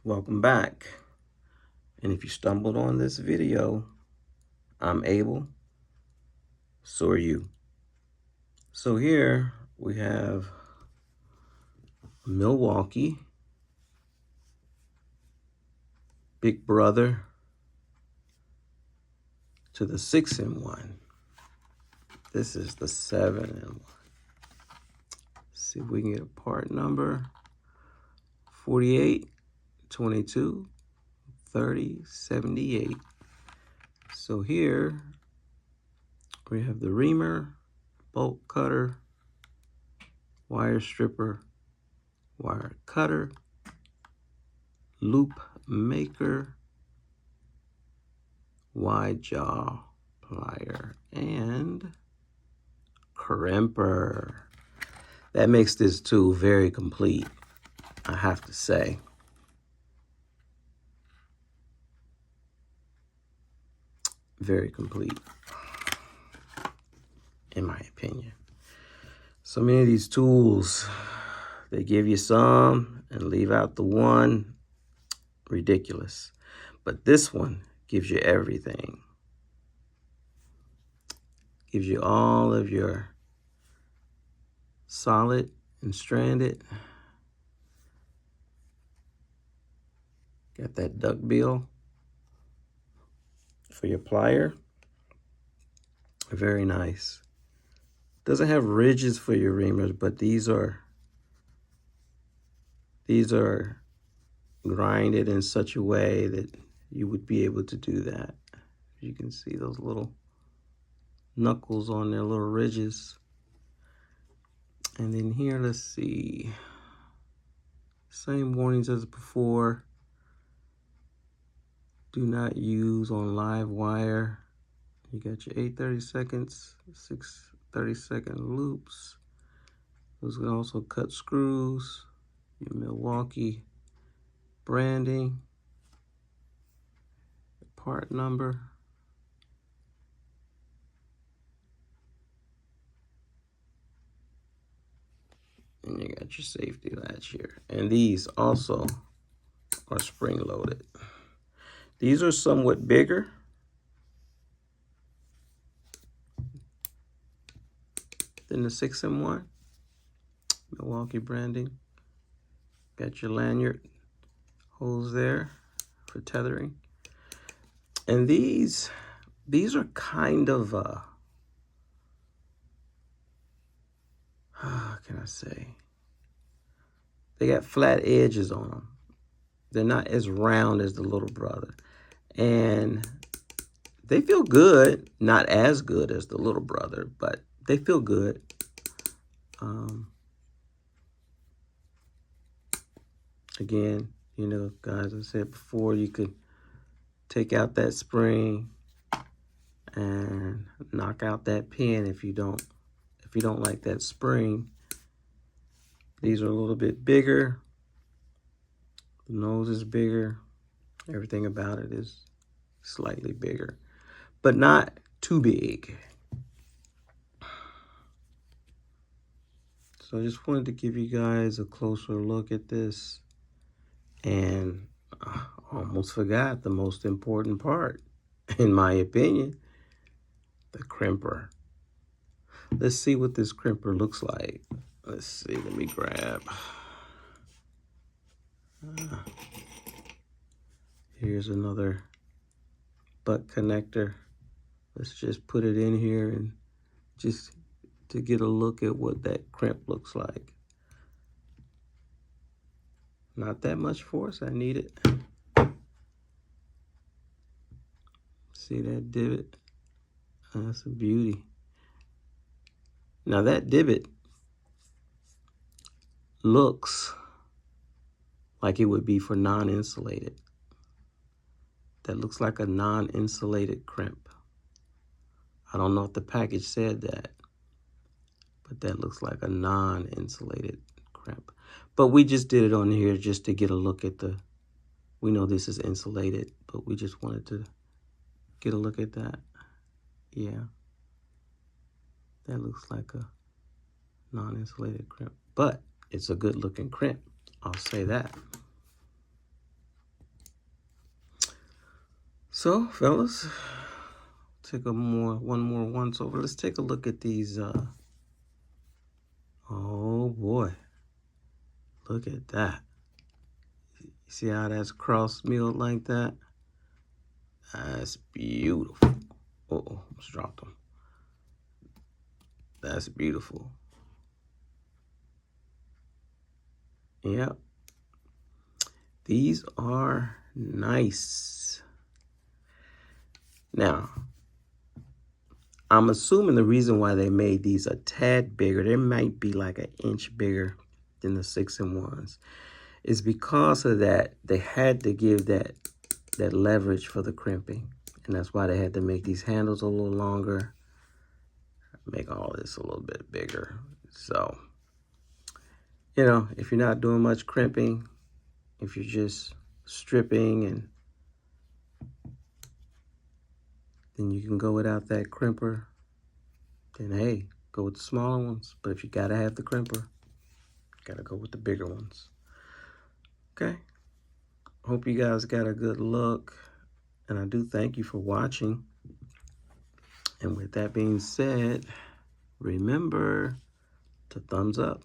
Welcome back. And if you stumbled on this video, I'm Abel, so are you. So here we have Milwaukee, big brother to the 6-in-1. This is the 7-in-1. See if we can get a part number. 48, 22, 30, 78. So here we have the reamer, bolt cutter, wire stripper, wire cutter, loop maker, wide jaw plier, and crimper. That makes this tool very complete, I have to say. Very complete, in my opinion. So many of these tools, they give you some and leave out the one. Ridiculous. But this one gives you everything. Gives you all of your solid and stranded. Got that duck bill for your plier. Very nice. Doesn't have ridges for your reamers, but these are grinded in such a way that you would be able to do that. You can see those little knuckles on their little ridges. And then here, let's see. Same warnings as before. Do not use on live wire. You got your 8 30-seconds, 6 30-second loops. Those can also cut screws. Your Milwaukee branding, part number. And you got your safety latch here. And these also are spring loaded. These are somewhat bigger. Than the 6-in-1. Milwaukee branding. Got your lanyard holes there for tethering. And these are kind of, how can I say? They got flat edges on them. They're not as round as the little brother. And they feel good, not as good as the little brother, but they feel good. Again, you know, guys, I said before, you could take out that spring and knock out that pin if you don't like that spring. These are a little bit bigger. The nose is bigger. Everything about it is slightly bigger, but not too big. So I just wanted to give you guys a closer look at this. And I almost forgot the most important part, in my opinion, the crimper. Let's see what this crimper looks like. Let's see, let me grab. Here's another butt connector. Let's just put it in here and just to get a look at what that crimp looks like. Not that much force, I need it. See that divot? That's a beauty. Now that divot looks like it would be for non-insulated. That looks like a non-insulated crimp. I don't know if the package said that, but that looks like a non-insulated crimp. But we just did it on here just to get a look at the, we know this is insulated, but we just wanted to get a look at that. Yeah. That looks like a non-insulated crimp, but it's a good looking crimp. I'll say that. So, fellas, take one more once over. Let's take a look at these. Oh boy, look at that. You see how that's cross milled like that? That's beautiful. Uh-oh, almost dropped them. That's beautiful. Yep. These are nice. Now, I'm assuming the reason why they made these a tad bigger, they might be like an inch bigger than the 6-in-1s, is because of that they had to give that leverage for the crimping. And that's why they had to make these handles a little longer, make all this a little bit bigger. So, you know, if you're not doing much crimping, if you're just stripping, and then you can go without that crimper, then hey, go with the smaller ones. But if you gotta have the crimper, you gotta go with the bigger ones. Okay. Hope you guys got a good look, and I do thank you for watching. And with that being said, remember to thumbs up.